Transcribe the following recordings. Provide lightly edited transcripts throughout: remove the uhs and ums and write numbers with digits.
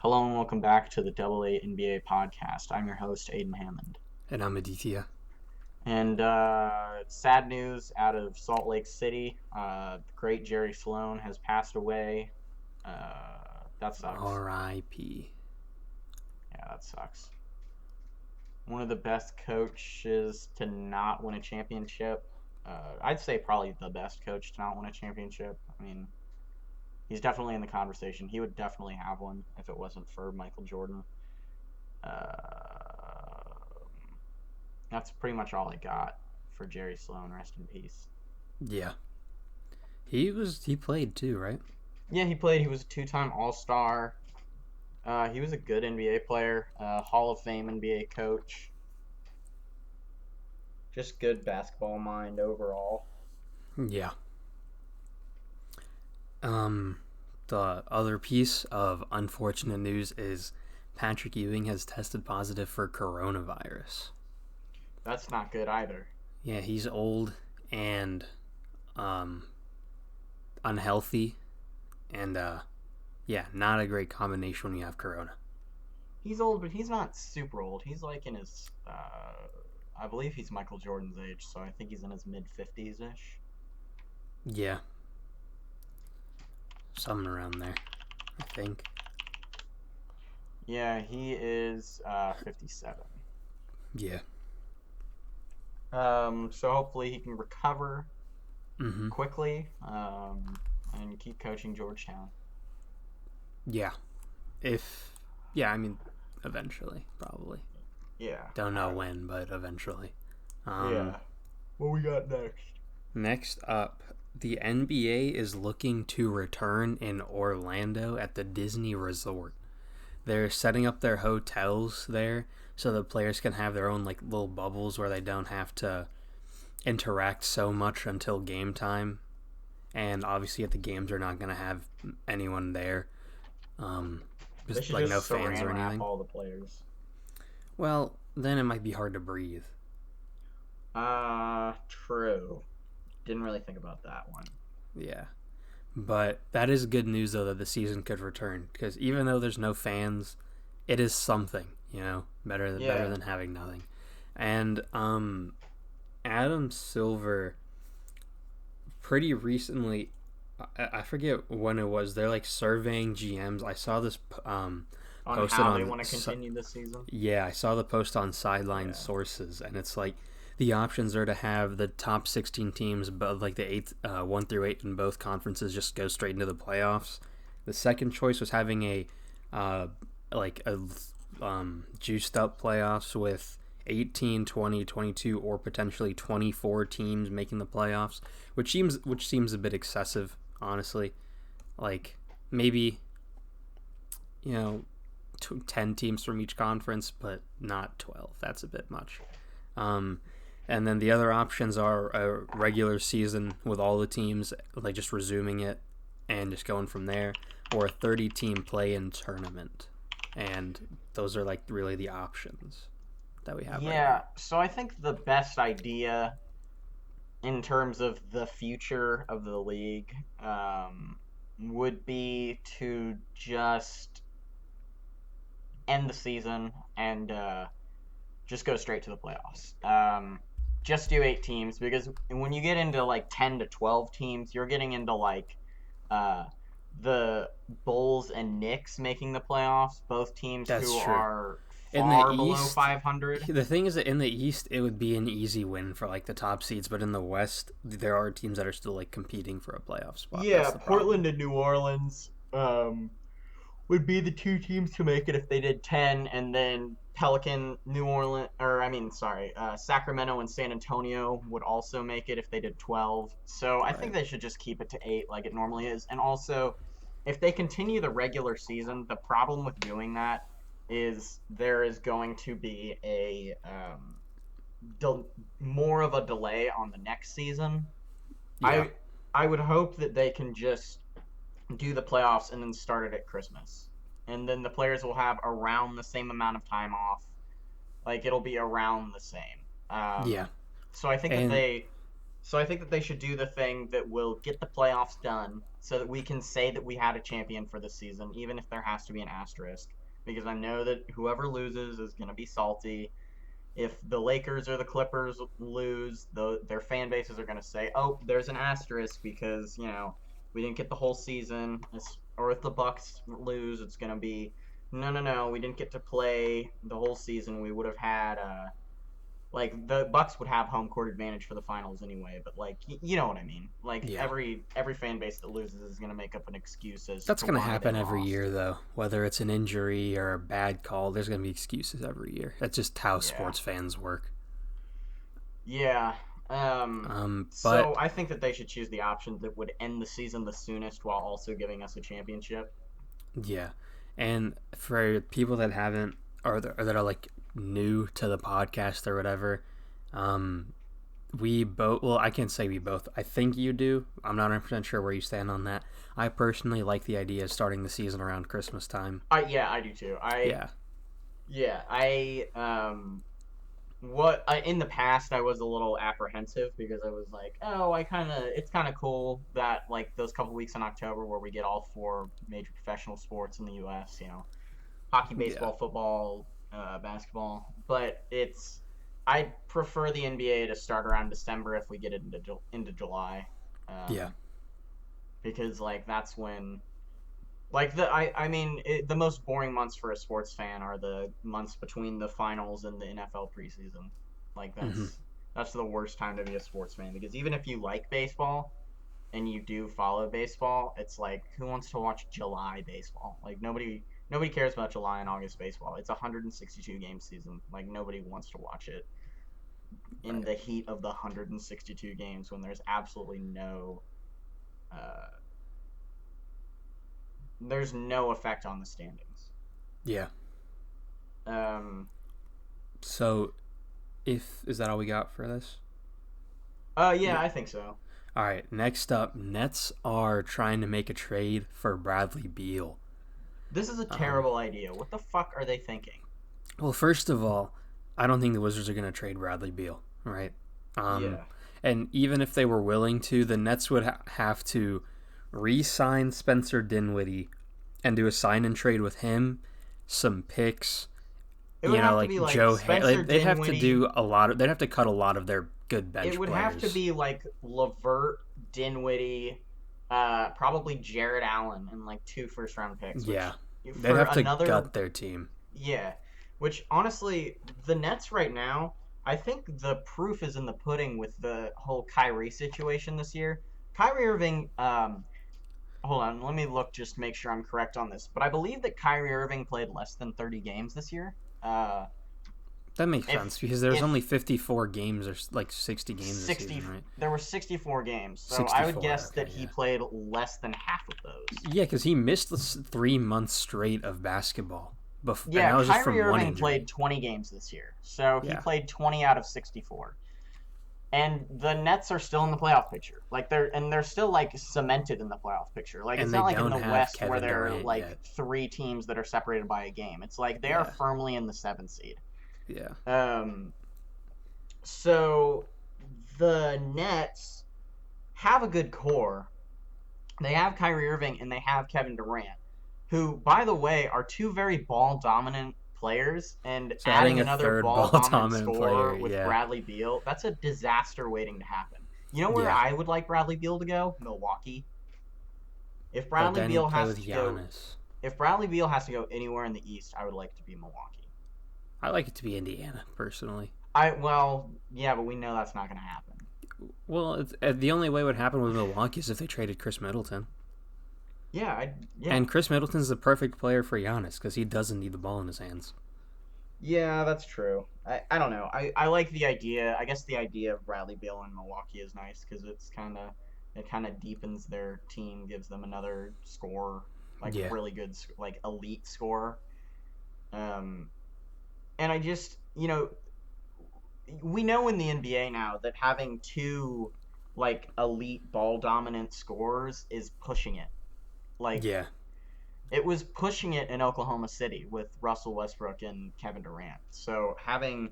Hello and welcome back to the Double A NBA podcast. I'm your host, Aiden Hammond. And I'm Aditya. And sad news out of Salt Lake City. The great Jerry Sloan has passed away. That sucks. R.I.P. Yeah, that sucks. One of the best coaches to not win a championship. I'd say probably the best coach to not win a championship. I mean, he's definitely in the conversation. He would definitely have one if it wasn't for Michael Jordan. That's pretty much all I got for Jerry Sloan. Rest in peace. Yeah. He played too, right? Yeah, he played. He was a two-time All-Star. He was a good NBA player, Hall of Fame NBA coach. Just good basketball mind overall. Yeah. The other piece of unfortunate news is Patrick Ewing has tested positive for coronavirus. That's not good either. Yeah, he's old and unhealthy, and not a great combination when you have corona. He's old, but he's not super old. He's like in his, I believe he's Michael Jordan's age, so I think he's in his mid-50s ish. Yeah. Something around there, I think. Yeah, he is 57. Yeah. So hopefully he can recover quickly and keep coaching Georgetown. Yeah. Eventually, probably. Yeah. Don't know when, but eventually. Yeah. What we got next? Next up, the NBA is looking to return in Orlando at the Disney Resort. They're setting up their hotels there so the players can have their own like little bubbles where they don't have to interact so much until game time. And obviously at the games they're not going to have anyone there. They should like just no fans or anything. all the players. Well, then it might be hard to breathe. True. Didn't really think about that one. Yeah. But that is good news, though, that the season could return. Because even though there's no fans, it is something, better than having nothing. And Adam Silver, pretty recently, I forget when it was, they're like surveying GMs. I saw this posted how they want to continue this season? Yeah, I saw the post on Sideline Sources, and it's like the options are to have the top 16 teams, but like the 1 through 8 in both conferences, just go straight into the playoffs. The second choice was having a juiced up playoffs with 18, 20, 22, or potentially 24 teams making the playoffs, which seems a bit excessive, honestly. Like maybe 10 teams from each conference, but not 12. That's a bit much. And then the other options are a regular season with all the teams, like just resuming it and just going from there, or a 30-team play-in tournament. And those are like really the options that we have. Yeah, right, so I think the best idea in terms of the future of the league would be to just end the season and just go straight to the playoffs. Just do 8 teams, because when you get into like 10 to 12 teams, you're getting into like the Bulls and Knicks making the playoffs, both teams That's who true. are far below 500. The thing is that in the East, it would be an easy win for like the top seeds, but in the West, there are teams that are still like competing for a playoff spot. Yeah, Portland and New Orleans would be the 2 teams to make it if they did 10, and then Sacramento and San Antonio would also make it if they did 12. So I think they should just keep it to 8 like it normally is. And also, if they continue the regular season, the problem with doing that is there is going to be a more of a delay on the next season. Yeah. I would hope that they can just do the playoffs and then start it at Christmas, and then the players will have around the same amount of time off. Like, it'll be around the same. So I think if they So I think that they should do the thing that will get the playoffs done so that we can say that we had a champion for the season, even if there has to be an asterisk. Because I know that whoever loses is going to be salty. If the Lakers or the Clippers lose, their fan bases are going to say, "Oh, there's an asterisk because we didn't get the whole season." Or if the Bucks lose, it's going to be, "No, no, no, we didn't get to play the whole season. We would have had like the Bucks would have home court advantage for the finals anyway." But like, you know what I mean? Like Yeah. every fan base that loses is going to make up an excuse as That's to going to why they happen every lost. year, though. Whether it's an injury or a bad call, there's going to be excuses every year. That's just how Yeah. sports fans work. Yeah. But So I think that they should choose the option that would end the season the soonest while also giving us a championship. yeah, and for people that haven't or that are like new to the podcast or whatever, um, we both. Well, I can't say we both. I think you do. I'm not 100% sure where you stand on that. I personally like the idea of starting the season around Christmas time. I do too. Yeah, In the past I was a little apprehensive because I was like, oh, it's kind of cool that like those couple weeks in October where we get all four major professional sports in the U.S. Hockey, yeah, baseball, football, basketball. But I prefer the NBA to start around December if we get it into July, yeah, um, because like that's when like I mean the most boring months for a sports fan are the months between the finals and the NFL preseason. Like hmm that's the worst time to be a sports fan because even if you like baseball and you do follow baseball, it's like who wants to watch July baseball? Like nobody cares about July and August baseball. It's a 162 game season. Like nobody wants to watch it in right, the heat of the 162 games when uh, there's no effect on the standings. yeah. Um, So, if is that all we got for this? yeah, Yeah. I think so. All right. Next up, Nets are trying to make a trade for Bradley Beal. This is a Um, terrible idea. What the fuck are they thinking? Well, first of all, I don't think the Wizards are going to trade Bradley Beal, right? Um, Yeah. and even if they were willing to, the Nets would have to re-sign Spencer Dinwiddie and do a sign and trade with him, some picks, It would have to like be like Joe. Spencer They'd have to Dinwiddie. do a lot of. They'd have to cut a lot of their good It bench would have to players. be like Levert, Dinwiddie, probably Jared Allen, and like two first round picks, Yeah, which they'd for have to another gut their team. yeah, which honestly, the Nets right now, I think the proof is in the pudding with the whole Kyrie situation this year. Kyrie Irving, hold on, let me look just to make sure I'm correct on this, but I believe that Kyrie Irving played less than 30 games this year. That makes sense If because there's if only 54 games or like 60 games this 60 season, right? there were 64 games, so I would 64. guess that Okay, he yeah. played less than half of those. Yeah, because he missed 3 months straight of basketball, and Yeah, that was just Kyrie from one Irving injury. played 20 games this year, so he Yeah, played 20 out of 64. And the Nets are still in the playoff picture. Like they're still like cemented in the playoff picture. Like it's and they not like in don't the have West where Kevin there are Durant like yet. three teams that are separated by a game. It's like they are Yeah, firmly in the seventh seed. yeah, Um, so the Nets have a good core. They have Kyrie Irving and they have Kevin Durant, who, by the way, are two very ball dominant players. And so adding adding a another third ball ball dominant dominant player, scorer with yeah, Bradley Beal, that's a disaster waiting to happen. You know where yeah, I would like Bradley Beal to go? Milwaukee. If but Bradley then he'd Beal play has with to go, Giannis. if Bradley Beal has to go anywhere in the East, I would like it to be Milwaukee. I like it to be Indiana personally. Yeah, but we know that's not going to happen. Well, the only way it would happen with Milwaukee is if they traded Chris Middleton. Yeah, And Chris Middleton's the perfect player for Giannis because he doesn't need the ball in his hands. yeah, that's true. I don't know. I like the idea. I guess the idea of Bradley Beal in Milwaukee is nice because it kind of deepens their team, gives them another score, like Yeah, really good, like elite score. Um, and I just we know in the NBA now that having two like elite ball dominant scorers is pushing it. Like yeah, it was pushing it in Oklahoma City with Russell Westbrook and Kevin Durant. So having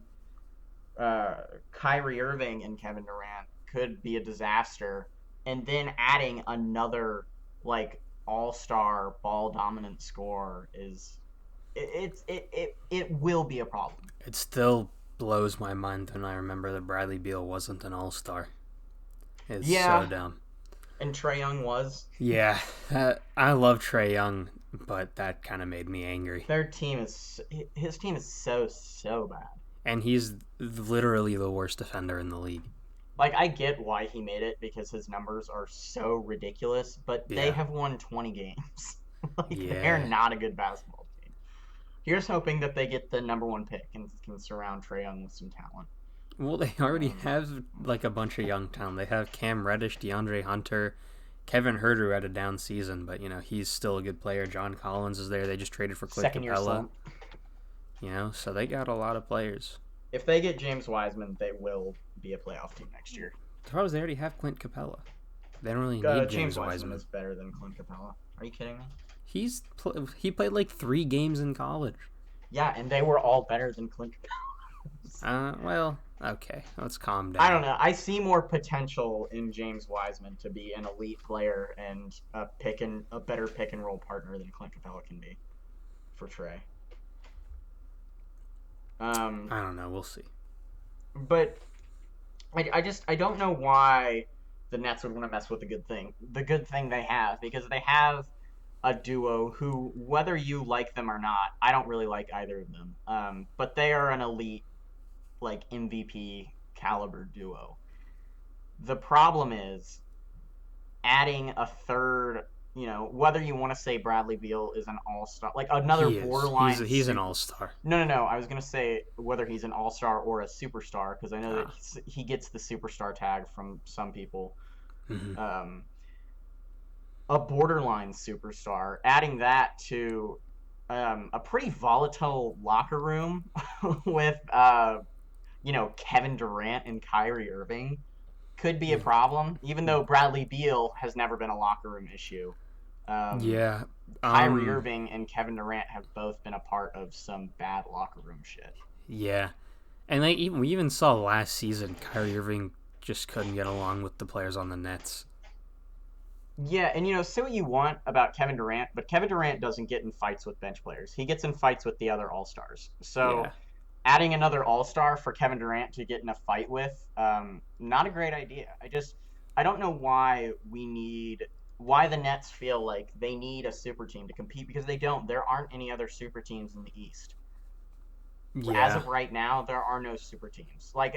uh, Kyrie Irving and Kevin Durant could be a disaster, and then adding another like all-star ball dominant scorer is it will be a problem. It still blows my mind when I remember that Bradley Beal wasn't an all-star. It's so Yeah, dumb. and Trae Young was. Yeah, I love Trae Young, but that kind of made me angry. Their team is his team is so bad. And he's literally the worst defender in the league. Like, I get why he made it because his numbers are so ridiculous, but they Yeah. have won 20 games. Like, they're Yeah. not a good basketball team. Here's hoping that they get the number one pick and can surround Trae Young with some talent. Well, they already Um, have like a bunch of young talent. They have Cam Reddish, DeAndre Hunter, Kevin Herter had a down season, but he's still a good player. John Collins is there. They just traded for Clint Second year Capella. slump. So they got a lot of players. If they get James Wiseman, they will be a playoff team next year. The problem is they already have Clint Capella. They don't really need James James Wiseman Wiseman. is better than Clint Capella. Are you kidding me? He played like 3 games in college. Yeah, and they were all better than Clint Capella. Well, okay, let's calm down. I don't know. I see more potential in James Wiseman to be an elite player and a better pick and roll partner than Clint Capella can be for Trae. I don't know. We'll see. But I don't know why the Nets would want to mess with the good thing they have, because they have a duo who, whether you like them or not, I don't really like either of them. But they are an elite, like, MVP caliber duo. The problem is adding a third, whether you want to say Bradley Beal is an all-star, like another He is. borderline. He's an all-star. No. I was gonna say whether he's an all-star or a superstar, because I know that Ah. he gets the superstar tag from some people. Mhm. A borderline superstar, adding that to a pretty volatile locker room with Kevin Durant and Kyrie Irving could be a Yeah. problem, even though Bradley Beal has never been a locker room issue. Yeah. Kyrie Irving and Kevin Durant have both been a part of some bad locker room shit. Yeah. And we even saw last season Kyrie Irving just couldn't get along with the players on the Nets. Yeah, and say what you want about Kevin Durant, but Kevin Durant doesn't get in fights with bench players. He gets in fights with the other All-Stars. So Yeah. adding another All-Star for Kevin Durant to get in a fight with, not a great idea. I don't know why why the Nets feel like they need a super team to compete, because they don't. There aren't any other super teams in the East. As Yeah. of right now, there are no super teams. Like,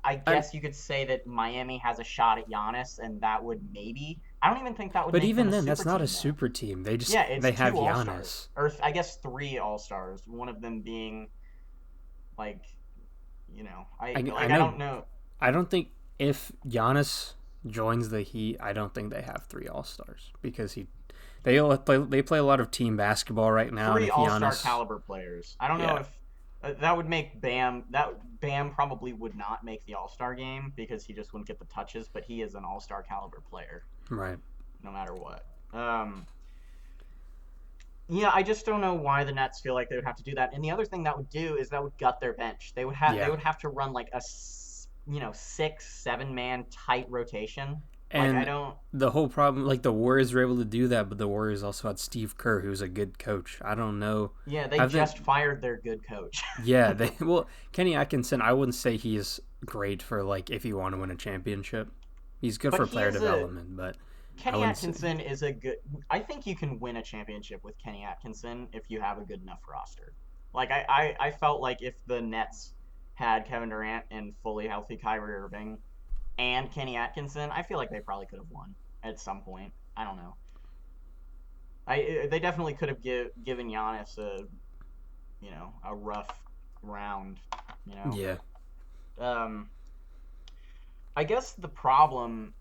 I guess you could say that Miami has a shot at Giannis, and that would maybe. I don't even think that would But make them even a then, super that's not team, a though. super team. Yeah, it's they have two All-Stars. Giannis. Or I guess 3 All-Stars. One of them being, like, I I know. don't know. I don't think if Giannis joins the Heat, I don't think they have 3 All-Stars because they play a lot of team basketball right now. 3 and if All-Star Giannis, caliber players. I don't know yeah, if that would make Bam probably would not make the All-Star game because he just wouldn't get the touches, but he is an All-Star caliber player right. no matter what. Yeah, I just don't know why the Nets feel like they would have to do that. And the other thing that would do is that would gut their bench. They Yeah. would have to run like a 6-7 man tight rotation. Like, And I don't. the whole problem, like the Warriors were able to do that, but the Warriors also had Steve Kerr, who's a good coach. I don't know. Yeah, they Have they- just fired their good coach. Yeah, Kenny Atkinson, I wouldn't say he's great for like if you want to win a championship. He's good But for he player is development, but Kenny wouldn't say- Atkinson is a good. I think you can win a championship with Kenny Atkinson if you have a good enough roster. Like, I felt like if the Nets had Kevin Durant and fully healthy Kyrie Irving and Kenny Atkinson, I feel like they probably could have won at some point. I don't know. They definitely could have given Giannis a rough round. yeah, I guess the problem.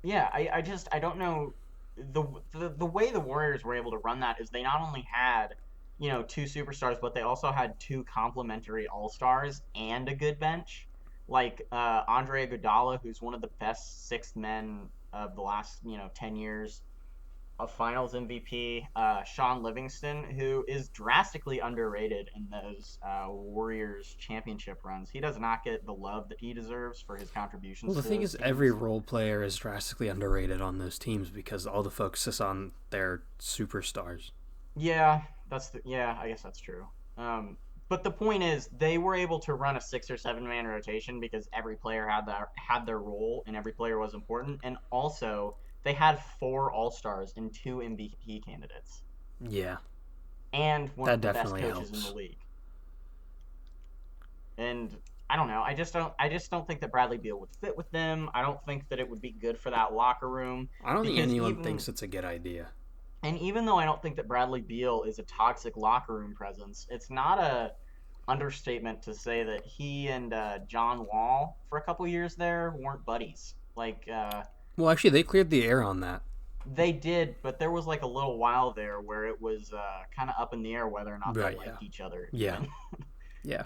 Yeah, I don't know the way the Warriors were able to run that is they not only had 2 superstars, but they also had 2 complementary all-stars and a good bench, like Andre Iguodala, who's one of the best 6th men of the last 10 years, a Finals MVP, Sean Livingston, who is drastically underrated in those Warriors championship runs. He does not get the love that he deserves for his Well, contributions the to thing those is, every teams. role player is drastically underrated on those teams because all the focus is on their superstars. Yeah, yeah, I guess that's true. But the point is, they were able to run a 6 or 7 man rotation because every player had their role and every player was important, and also they had 4 All-Stars and 2 MVP candidates, Yeah, and one that of the best definitely coaches in the helps. league. And I don't know. I just don't think that Bradley Beal would fit with them. I don't think that it would be good for that locker room I don't think because anyone thinks it's a good idea. even though I don't think that Bradley Beal is a toxic locker room presence, it's not a understatement to say that he and John Wall for a couple years there weren't buddies. Well, actually, they cleared the air on that. They did, but there was like a little while there where it was kind of up in the air whether or not they Right, yeah. liked each other Yeah, even. yeah.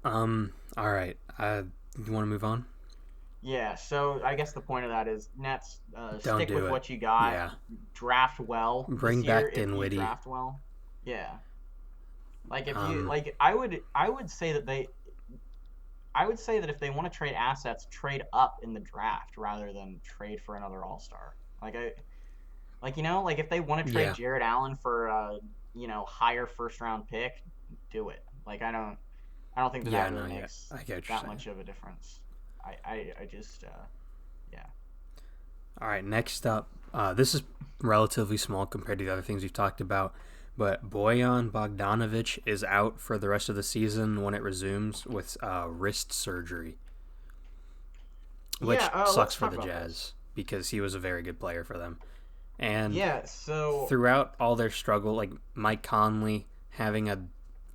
um, All right. You want to move on? Yeah, so I guess the point of that is Nets, Don't stick do with it. what you got, Yeah. draft well this Bring year back if you Dinwiddie. draft well. Yeah. Like if you Um, like I would say that if they want to trade assets, trade up in the draft rather than trade for another All-Star. Like if they want to trade yeah. Jared Allen for higher first round pick, do it. Like I don't think that Yeah, that really no, yeah. makes I get what you're that saying. much of a difference. I just yeah. All right, next up. This is relatively small compared to the other things we've talked about, but Boyan Bogdanovich is out for the rest of the season when it resumes with wrist surgery, Yeah, which sucks let's for talk the about this. Jazz because he was a very good player for them. And Yeah, so throughout all their struggle, like Mike Conley having a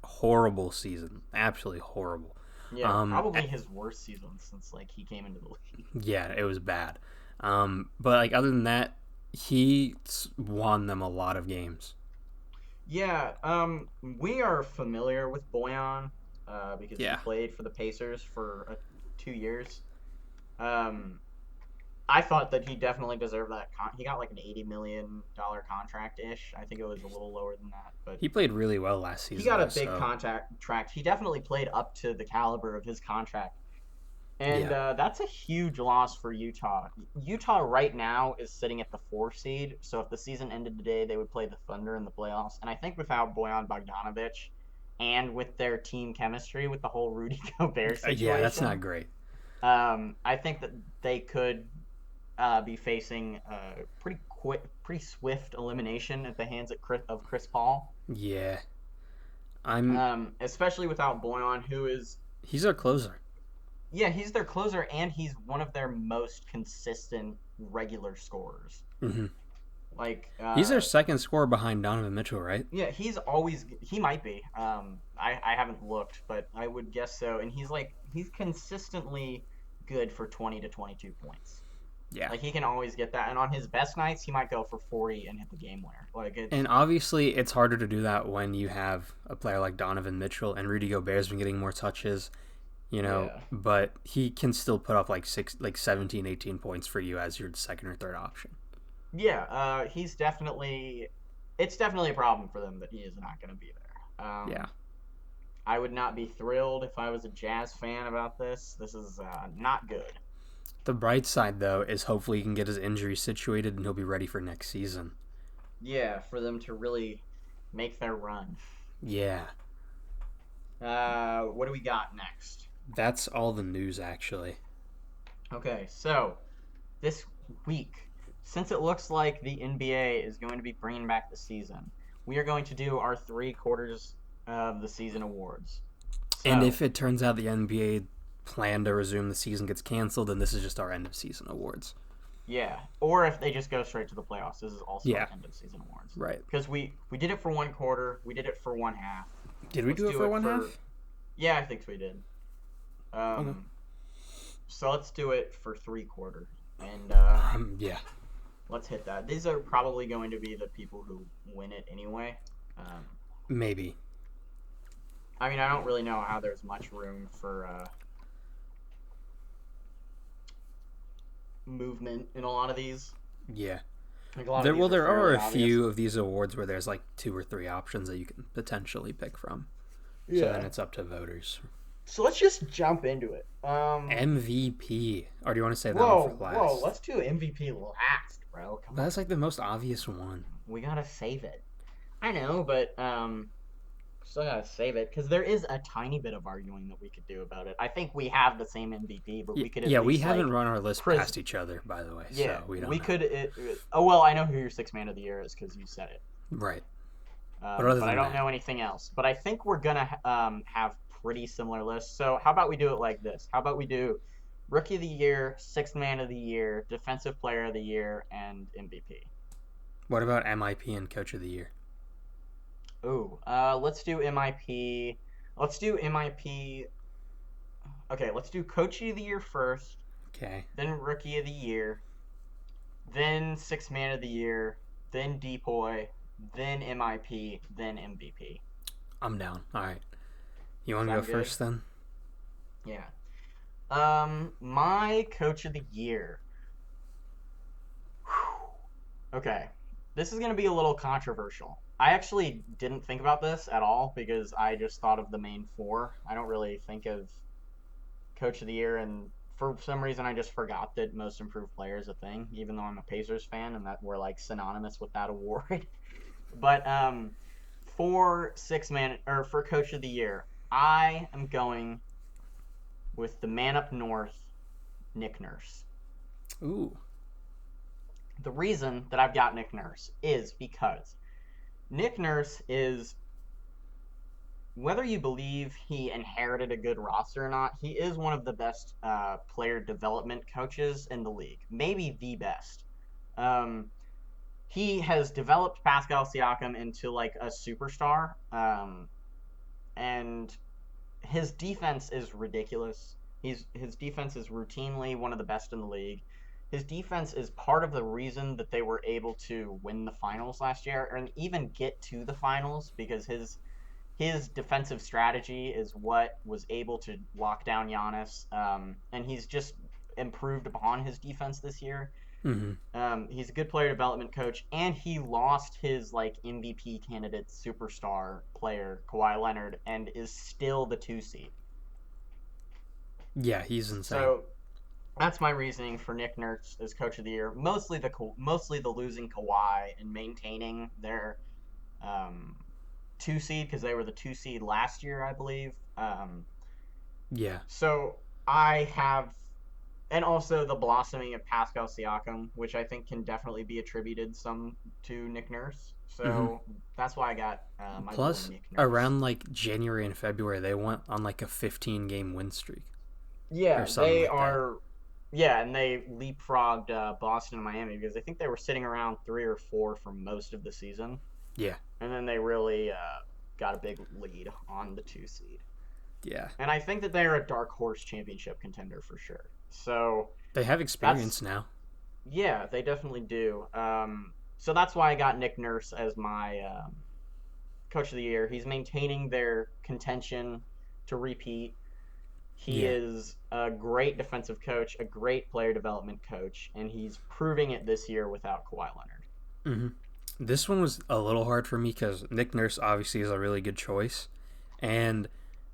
horrible season, absolutely horrible. yeah, Um, probably his worst season since like he came into the league. yeah, it was bad. But like other than that, he won them a lot of games. Yeah, we are familiar with Boyan, because he Yeah, played for the Pacers for 2 years. Um, I thought that he definitely deserved that. He got like an $80 million contract ish. I think it was a little lower than that, but he played really well last he season got a though. big So contract. He definitely played up to the caliber of his contract. And yeah, that's a huge loss for Utah. Utah right now is sitting at the 4 seed. So if the season ended today, they would play the Thunder in the playoffs. And I think without Boyan Bogdanovich and with their team chemistry with the whole Rudy Gobert yeah, that's situation, not great. I think that they could be facing pretty swift elimination at the hands of Chris Paul. Yeah, I'm. Especially without Boyan, who is He's our closer. yeah, he's their closer, and he's one of their most consistent regular scorers. Hmm. Like, He's their second scorer behind Donovan Mitchell, right? yeah, he might be. I haven't looked, but I would guess so. And he's consistently good for 20 to 22 points. Yeah. Like he can always get that, and on his best nights, he might go for 40 and hit the game winner. And obviously, it's harder to do that when you have a player like Donovan Mitchell and Rudy Gobert's been getting more touches, Yeah, but he can still put up like 17, 18 points for you as your second or third option. yeah. It's definitely a problem for them that he is not going to be there. Yeah. I would not be thrilled if I was a Jazz fan about this. This is not good. The bright side, though, is hopefully he can get his injury situated and he'll be ready for next season. Yeah, for them to really make their run. Yeah. What do we got next? That's all the news, actually. Okay, so this week, since it looks like the NBA is going to be bringing back the season, we are going to do our 3 quarters of the season awards. And So, if it turns out the NBA plan to resume the season gets canceled, then this is just our end of season awards. yeah, or if they just go straight to the playoffs, this is also Yeah. our end of season awards. Right. Because we did it for 1 quarter, we did it for 1/2. Did we Let's do it for one for half? Yeah, I think we did. Okay. So let's do it for 3 quarters, and Yeah. let's hit that. These are probably going to be the people who win it anyway. Um, Maybe. I mean, I don't really know how there's much room for movement in a lot of these. Yeah. Like a lot of these are There are fairly a obvious. few of these awards where there's like 2 or 3 options that you can potentially pick from. So then Yeah. it's up to voters. So let's just jump into it. MVP. Or do you want to say that one for Whoa, last? let's do MVP last, bro. Come That's on. like the most obvious one. We gotta save it. I know, but still gotta save it because there is a tiny bit of arguing that we could do about it. I think we have the same MVP, but we could at Yeah, we least haven't like run our list pres. past each other, by the way, Yeah, so we don't we know. could. Oh well, I know who your sixth man of the year is because you said it. Right. But other But I than don't that, know anything else. But I think we're gonna have pretty similar lists. So how about we do it like this? How about we do rookie of the year, sixth man of the year, defensive player of the year, and MVP. what about MIP and coach of the year? Ooh, let's do MIP. Let's do MIP. Okay, let's do coach of the year first, Okay. then rookie of the year, then sixth man of the year, then Depoy, then MIP, then MVP. I'm down. All right. You want to go Sound good? first then? Yeah. My coach of the year. Okay. This is going to be a little controversial. I actually didn't think about this at all because I just thought of the main four. I don't really think of coach of the year, and for some reason I just forgot that most improved player is a thing, even though I'm a Pacers fan and that we're like synonymous with that award. But for six man or for coach of the year, I am going with the man up north, Nick Nurse. Ooh. The reason that I've got Nick Nurse is because Nick Nurse is, whether you believe he inherited a good roster or not, he is one of the best player development coaches in the league, maybe the best. Um, he has developed Pascal Siakam into like a superstar, and his defense is ridiculous. His defense is routinely one of the best in the league. His defense is part of the reason that they were able to win the finals last year and even get to the finals because his defensive strategy is what was able to lock down Giannis, and he's just improved upon his defense this year. Mm-hmm. He's a good player development coach, and he lost his like MVP candidate superstar player Kawhi Leonard, and is still the 2 seed. Yeah, he's insane. So that's my reasoning for Nick Nurse as coach of the year. Mostly the losing Kawhi and maintaining their um, 2 seed because they were the 2 seed last year, I believe. Yeah. So I have, and also the blossoming of Pascal Siakam, which I think can definitely be attributed some to Nick Nurse. Mm-hmm. So that's why I got my boy Plus, Nick Nurse. around like January and February, they went on like a 15-game win streak or Yeah, something they like that. are. Yeah, and they leapfrogged Boston and Miami because I think they were sitting around 3 or 4 for most of the season, Yeah. and then they really got a big lead on the 2 seed. Yeah. And I think that they're a dark horse championship contender for sure. So They have that's, experience now. yeah, they definitely do. So that's why I got Nick Nurse as my coach of the year. He's maintaining their contention to repeat. He Yeah. is a great defensive coach, a great player development coach, and he's proving it this year without Kawhi Leonard. Mm-hmm. This one was a little hard for me because Nick Nurse obviously is a really good choice, and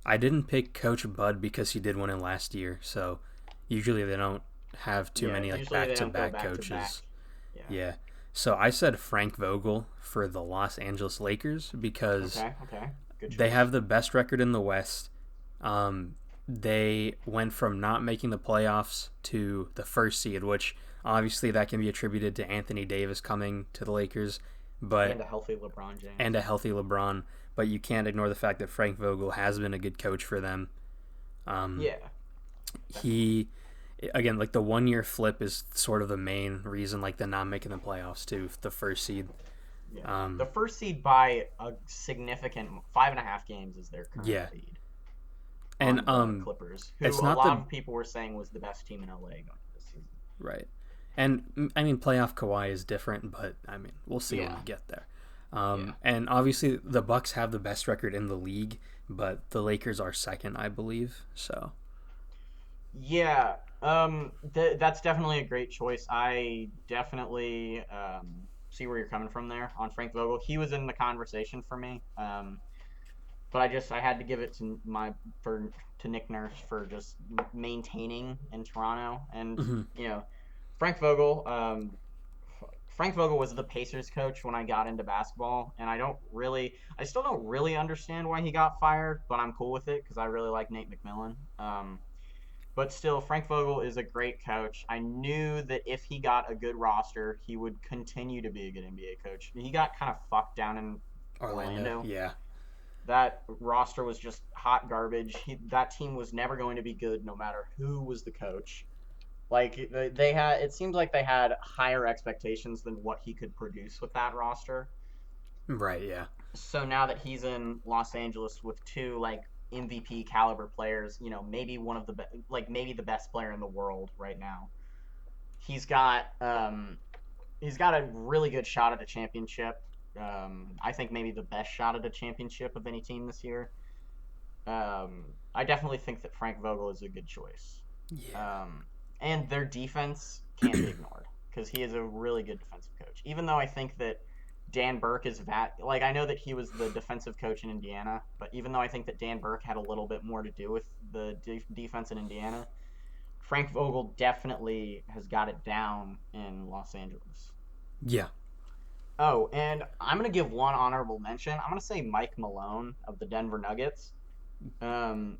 I didn't pick Coach Bud because he did win it last year. So usually they don't have too Yeah, many like usually they don't go back-to-back back to back. coaches. Yeah. Yeah. So I said Frank Vogel for the Los Angeles Lakers because Okay. Good they choice. have the best record in the West. They went from not making the playoffs to the first seed, which obviously that can be attributed to Anthony Davis coming to the Lakers, And but a healthy LeBron James. and a healthy LeBron. But you can't ignore the fact that Frank Vogel has been a good coach for them. Um, Yeah. he again like the 1 year flip is sort of the main reason, like the not making the playoffs to the first seed. Yeah. The first seed by a significant 5.5 games is their current Yeah, lead and on the Clippers, who it's a not lot the of people were saying was the best team in LA going into this season. right. And I mean, playoff Kawhi is different, but I mean, we'll see when Yeah. we get there. Yeah. And obviously, the Bucks have the best record in the league, but the Lakers are second, I believe. So Yeah. That's definitely a great choice. I definitely see where you're coming from there on Frank Vogel. He was in the conversation for me. But I had to give it to Nick Nurse for just maintaining in Toronto, and Hmm. you know, Frank Vogel. Frank Vogel was the Pacers coach when I got into basketball, and I still don't really understand why he got fired, but I'm cool with it because I really like Nate McMillan. But still, Frank Vogel is a great coach. I knew that if he got a good roster, he would continue to be a good NBA coach. He got kind of fucked down in Orlando, Orlando. yeah. That roster was just hot garbage. That team was never going to be good no matter who was the coach. Like they had, it seemed like they had higher expectations than what he could produce with that roster. Right, yeah. So now that he's in Los Angeles with two like MVP caliber players, maybe one of maybe the best player in the world right now. He's got um, he's got a really good shot at a championship. I think maybe the best shot at a championship of any team this year. I definitely think that Frank Vogel is a good choice. Yeah. Um, and their defense can't be ignored because he is a really good defensive coach. Even though I think that Dan Burke is like I know that he was the defensive coach in Indiana, but even though I think that Dan Burke had a little bit more to do with the defense in Indiana, Frank Vogel definitely has got it down in Los Angeles. Yeah. Oh, and I'm gonna give one honorable mention. I'm gonna say Mike Malone of the Denver Nuggets, um,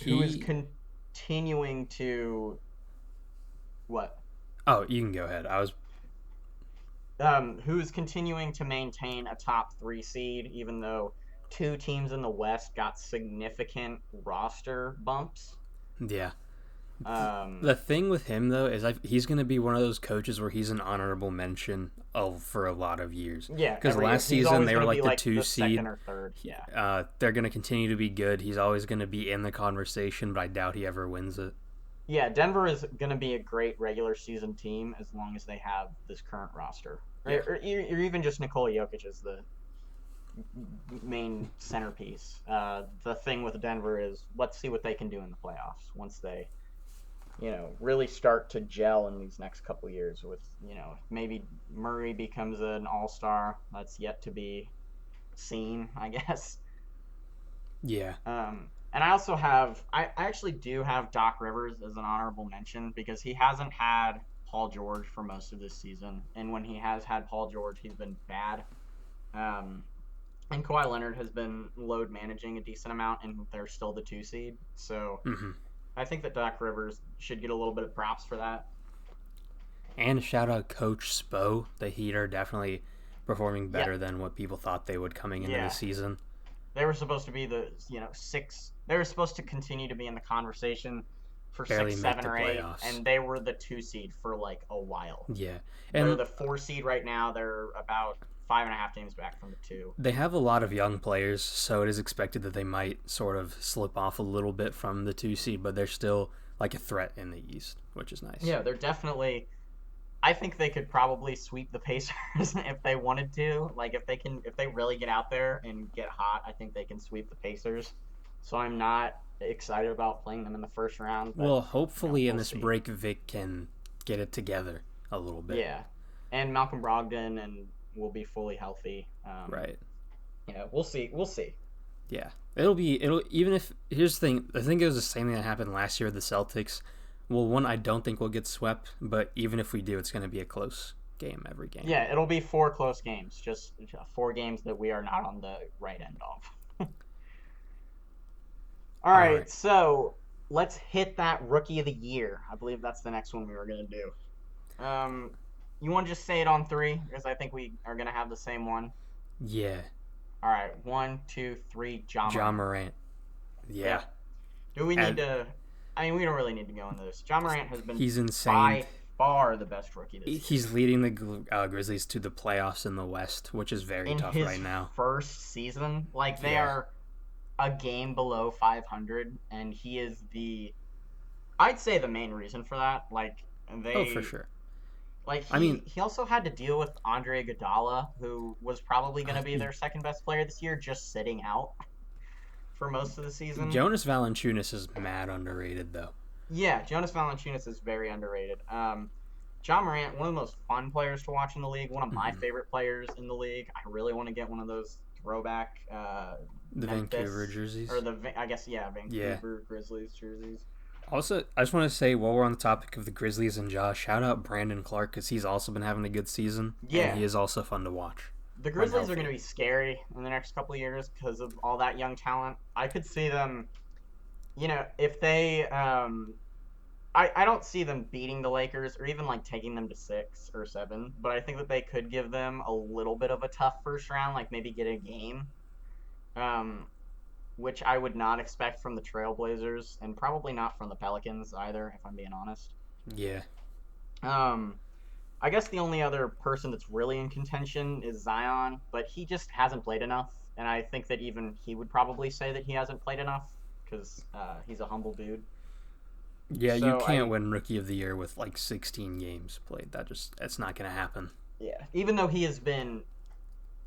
who is He. continuing to what? Oh, you can go ahead. I was. Who's continuing to maintain a top three seed, even though two teams in the West got significant roster bumps. Yeah. Um, The thing with him though is he's going to be one of those coaches where he's an honorable mention for a lot of years. yeah, Because every year last he's season always they were going to be like the like two the second seed. or third. Yeah, They're going to continue to be good. He's always going to be in the conversation, but I doubt he ever wins it. yeah. Denver is going to be a great regular season team as long as they have this current roster, Yeah. or even just Nikola Jokic as the main centerpiece. The thing with Denver is let's see what they can do in the playoffs once they really start to gel in these next couple years with, maybe Murray becomes an all-star. That's yet to be seen, I guess. Yeah. And I actually do have Doc Rivers as an honorable mention because he hasn't had Paul George for most of this season. And when he has had Paul George, he's been bad. Um, and Kawhi Leonard has been load managing a decent amount, and they're still the two seed. So Hmm. I think that Doc Rivers should get a little bit of props for that. And shout out Coach Spo. The Heat are definitely performing Yeah, better than what people thought they would coming into the yeah. season. They were supposed to be the six. They were supposed to continue to be in the conversation for Barely six, make seven, the or eight, playoffs. and they were the two seed for like a while. Yeah. They're And the four seed right now. They're about 5.5 games back from the two. they have a lot of young players, so it is expected that they might sort of slip off a little bit from the two seed, but they're still like a threat in the East, which is nice. Yeah, they're definitely. I think they could probably sweep the Pacers if they wanted to. Like if they really get out there and get hot, I think they can sweep the Pacers. So I'm not excited about playing them in the first round, but Well, hopefully in we'll this see. break, Vic can get it together a little bit. Yeah, and Malcolm Brogdon and will be fully healthy. Right. We'll see. We'll see. Yeah. It'll even if here's the thing. I think it was the same thing that happened last year with the Celtics. Well, one, I don't think we'll get swept, but even if we do, it's going to be a close game every game. Yeah, it'll be four close games, just four games that we are not on the right end of. All All right. right, so let's hit that rookie of the year. I believe that's the next one we were gonna do. Um, you want to just say it on three because I think we are gonna have the same one. Yeah. All right, one, two, three. John John Morant. Morant. Yeah. Yeah. Do we need And to? I mean, we don't really need to go into this. John Morant has been he's insane. by far the best rookie this year. He's leading the Grizzlies to the playoffs in the West, which is very In tough his right now. first season, like they Yeah. are a game below 500, and he is I'd say the main reason for that. Like Oh, for they sure. like I mean, he also had to deal with Andre Iguodala, who was probably going uh, to be their second best player this year, just sitting out for most of the season. Jonas Valanciunas is mad underrated though. Yeah, Jonas Valanciunas is very underrated. John Morant, one of the most fun players to watch in the league, one of my Mm-hmm. favorite players in the league. I really want to get one of those throwback The Vancouver Memphis or jerseys. I guess yeah, Yeah. Vancouver Grizzlies jerseys. Also, I just want to say while we're on the topic of the Grizzlies and Josh, shout out Brandon Clark because he's also been having a good season and Yeah, he is also fun to watch the when Grizzlies are going healthy. to be scary in the next couple of years because of all that young talent. I could see them, if they I don't see them beating the Lakers or even like taking them to 6 or 7, but I think that they could give them a little bit of a tough first round, like maybe get a game, um, which I would not expect from the Trailblazers and probably not from the Pelicans either, if I'm being honest. Yeah. Um, I guess the only other person that's really in contention is Zion, but he just hasn't played enough, and I think that even he would probably say that he hasn't played enough because he's a humble dude. Yeah, you So can't I win Rookie of the Year with like 16 games played. That's not going to happen. Yeah, even though he has been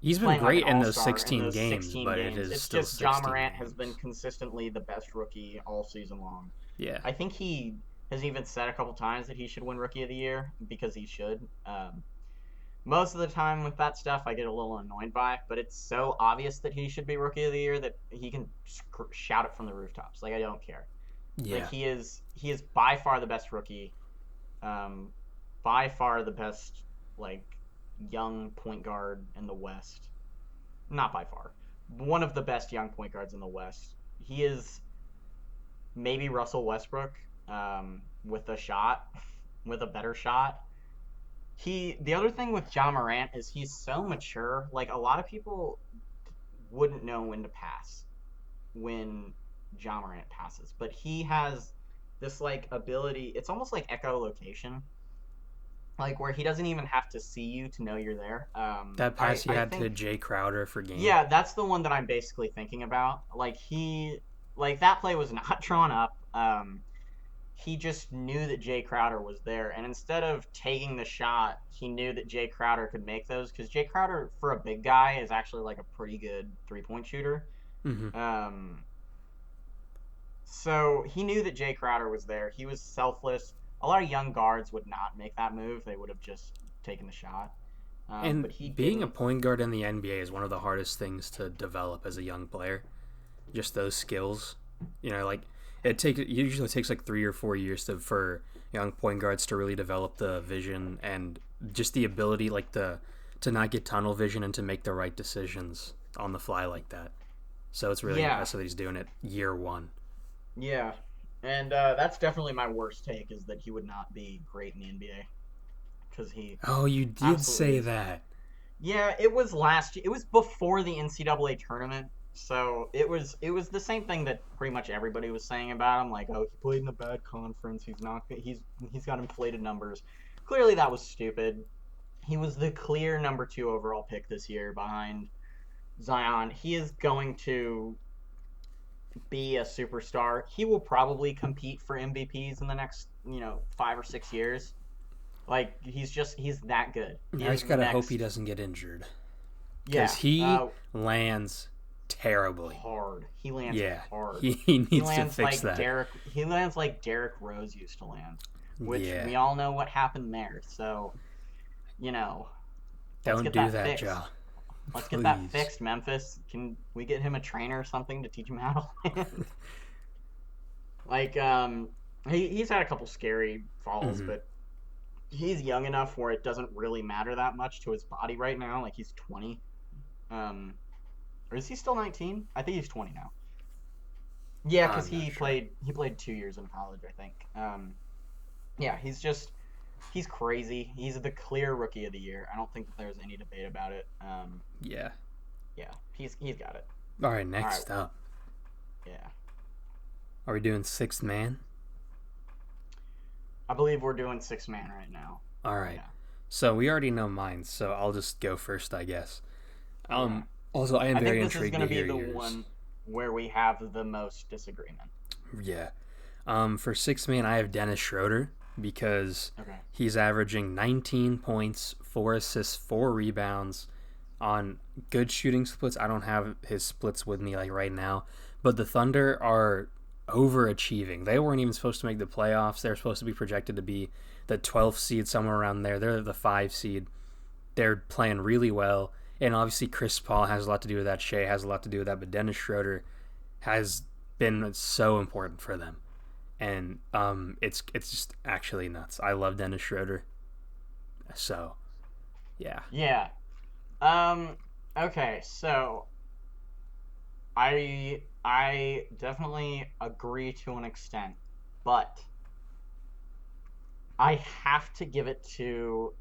He's been playing like an great in all those star in 16 those games, 16 but it games. is It's still just John 16 Morant has been games. consistently the best rookie all season long. Yeah. I think he has even said a couple times that he should win Rookie of the Year because he should. Most of the time with that stuff, I get a little annoyed by, but it's so obvious that he should be Rookie of the Year that he can shout it from the rooftops. Like I don't care. Like Yeah. he is by far the best rookie, um, by far the best like young point guard in the West. Not by far, one of the best young point guards in the West. He is maybe Russell Westbrook, with a shot, with a better shot. The other thing with John Morant is he's so mature. Like a lot of people wouldn't know when to pass when John Morant passes, but he has this like ability. It's almost like echolocation, like where he doesn't even have to see you to know you're there. That I pass he I had to think Jay Crowder for game. Yeah, that's the one that I'm basically thinking about. Like that play was not drawn up. He just knew that Jay Crowder was there, and instead of taking the shot, he knew that Jay Crowder could make those because Jay Crowder, for a big guy, is actually like a pretty good 3-point shooter. Mm-hmm. Um, so he knew that Jay Crowder was there. He was selfless. A lot of young guards would not make that move; they would have just taken the shot. And But he being a didn't. point guard in the NBA is one of the hardest things to develop as a young player. Just those skills, like it usually takes like 3 or 4 years for young point guards to really develop the vision and just the ability, like to not get tunnel vision and to make the right decisions on the fly like that. So it's really Yeah, impressive that he's doing it year one. yeah, and that's definitely my worst take is that he would not be great in the NBA because he Oh, you did absolutely say is. that. Yeah, it was last year. It was before the NCAA tournament, so it was the same thing that pretty much everybody was saying about him. Like, oh, he played in a bad conference. He's got inflated numbers. Clearly, that was stupid. He was the clear number 2 overall pick this year behind Zion. He is going to be a superstar. He will probably compete for MVPs in the next 5 or 6 years. Like he's that good. He I is just the gotta hope he next. doesn't get injured because Yeah, he lands terribly. hard. He lands Yeah, hard. he He needs to lands fix like that. Derek. He lands like Derek Rose used to land, which Yeah, we all know what happened there. So you know, let's don't get do that that, fixed. Joe. Let's get that Please. fixed, Memphis. Can we get him a trainer or something to teach him how to land? Like, he's had a couple scary falls, Hmm. but he's young enough where it doesn't really matter that much to his body right now. Like he's 20. Um, or is he still 19? I think he's 20 now. Yeah, because I'm not he sure. played he played 2 years in college, I think. Yeah, he's crazy. He's the clear rookie of the year. I don't think that there's any debate about it. Yeah. Yeah, he's got it. All right, All right, next up, yeah, are we doing sixth man? I believe we're doing 6 man right now. All right. Yeah, So we already know mine, so I'll just go first, I guess. yeah. Also, I am I think very this is intrigued gonna to be hear the yours. one where we have the most disagreement. Yeah. For sixth man, I have Dennis Schroeder because Okay. he's averaging 19 points, 4 assists, 4 rebounds on good shooting splits. I don't have his splits with me like right now, but the Thunder are overachieving. They weren't even supposed to make the playoffs. They were supposed to be projected to be the 12th seed, somewhere around there. They're the 5 seed. They're playing really well. And obviously Chris Paul has a lot to do with that. Shea has a lot to do with that. But Dennis Schroeder has been so important for them. And it's just actually nuts. I love Dennis Schroeder. So, yeah. Yeah. Um. Okay. So I definitely agree to an extent, but I have to give it to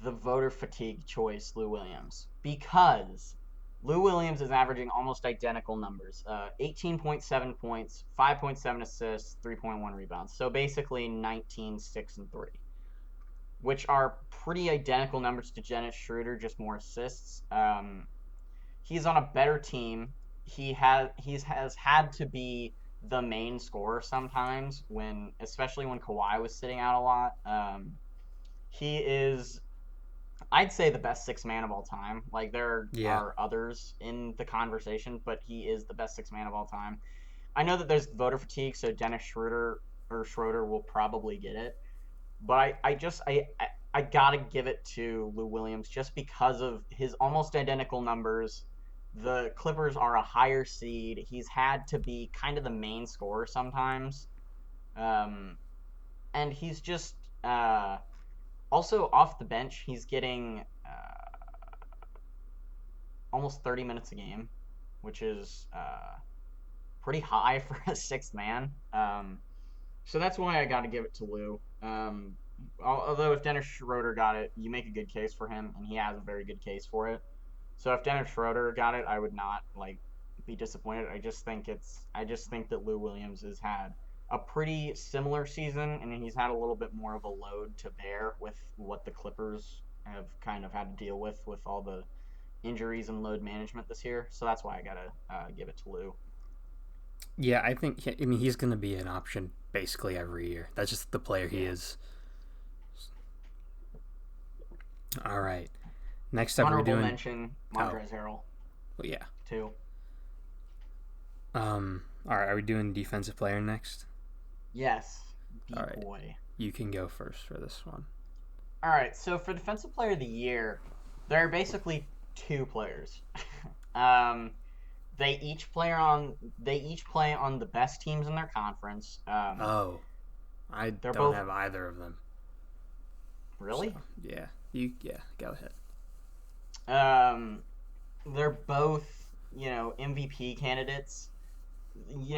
the voter fatigue choice, Lou Williams, because Lou Williams is averaging almost identical numbers: 18.7 points, 5.7 assists, 3.1 rebounds. So basically 19, 6, and 3, which are pretty identical numbers to Dennis Schroeder, just more assists. He's on a better team. Has had to be the main scorer sometimes, especially when Kawhi was sitting out a lot. He is, I'd say, the best six man of all time. Like, there Yeah. are others in the conversation, but he is the best six man of all time. I know that there's voter fatigue, so Dennis Schroeder will probably get it. But I gotta give it to Lou Williams just because of his almost identical numbers. The Clippers are a higher seed. He's had to be kind of the main scorer sometimes, um, and he's just also off the bench. He's getting almost 30 minutes a game, which is pretty high for a sixth man. So that's why I got to give it to Lou. Although if Dennis Schroeder got it, you make a good case for him, and he has a very good case for it. So if Dennis Schroeder got it, I would not be disappointed. I just think that Lou Williams has had a pretty similar season, and he's had a little bit more of a load to bear with what the Clippers have kind of had to deal with all the injuries and load management this year. So that's why I gotta give it to Lou. Yeah, I mean, he's going to be an option basically every year. That's just the player he is. All right. Next up, we're Honorable doing. mention Montrezl Harrell Well, yeah. too. All right. Are we doing defensive player next? Yes, All right. B-boy. You can go first for this one. All right, so for defensive player of the year, there are basically two players. um, they each play on the best teams in their conference. Oh, I they're don't both have either of them. really. So, yeah. Go ahead. They're both, MVP candidates.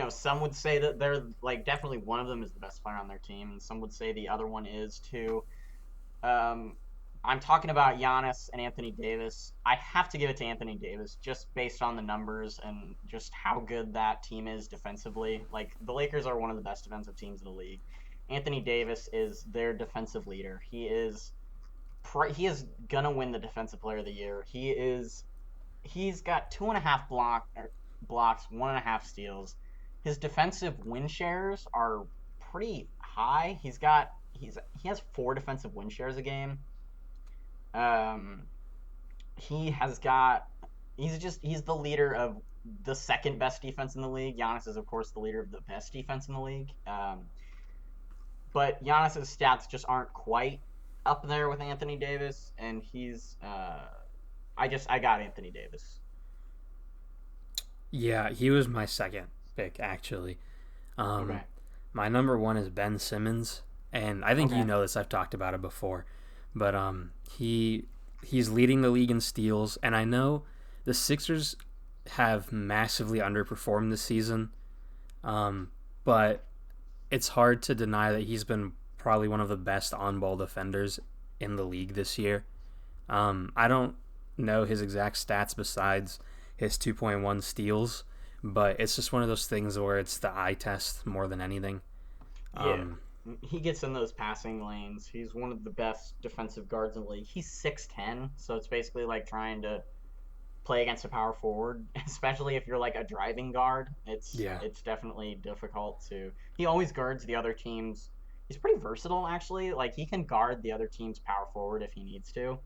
Some would say that they're definitely one of them is the best player on their team, and some would say the other one is too. Um, I'm talking about Giannis and Anthony Davis. I have to give it to Anthony Davis just based on the numbers and just how good that team is defensively. Like, the Lakers are one of the best defensive teams in the league. Anthony Davis is their defensive leader. He is gonna win the defensive player of the year. He's got 2.5 blocks, 1.5 steals. His defensive win shares are pretty high. He has 4 defensive win shares a game. Um, he has got he's the leader of the second best defense in the league. Giannis is of course the leader of the best defense in the league. But Giannis's stats just aren't quite up there with Anthony Davis, and I got Anthony Davis. Yeah, he was my second pick actually. Okay. My number one is Ben Simmons, and I think Okay. you know this. I've talked about it before, but he's leading the league in steals, and I know the Sixers have massively underperformed this season, but it's hard to deny that he's been probably one of the best on-ball defenders in the league this year. I don't know his exact stats besides his 2.1 steals, but it's just one of those things where it's the eye test more than anything. Yeah. He gets in those passing lanes. He's one of the best defensive guards in the league. He's 6'10", so it's basically like trying to play against a power forward, especially if you're like a driving guard. It's definitely difficult to. He always guards the other team's. He's pretty versatile actually. Like, he can guard the other team's power forward if he needs to,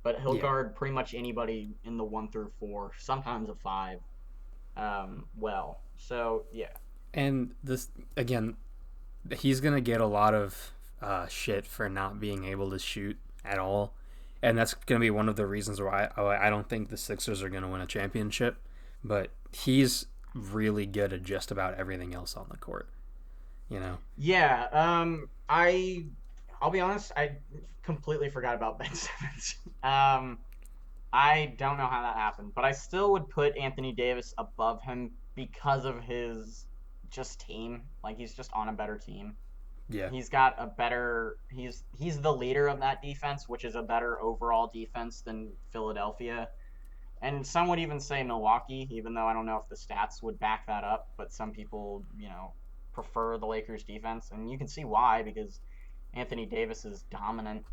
but he'll guard pretty much anybody in the 1 through 4, sometimes a 5. Well, so yeah. And this again, he's gonna get a lot of shit for not being able to shoot at all, and that's gonna be one of the reasons why I don't think the Sixers are gonna win a championship. But he's really good at just about everything else on the court. You know. Yeah, I'll be honest, I completely forgot about Ben Simmons. I don't know how that happened, but I still would put Anthony Davis above him because of his just team. Like he's just on a better team. Yeah. He's got a better he's the leader of that defense, which is a better overall defense than Philadelphia. And some would even say Milwaukee, even though I don't know if the stats would back that up, but some people, prefer the Lakers defense, and you can see why because Anthony Davis is dominant.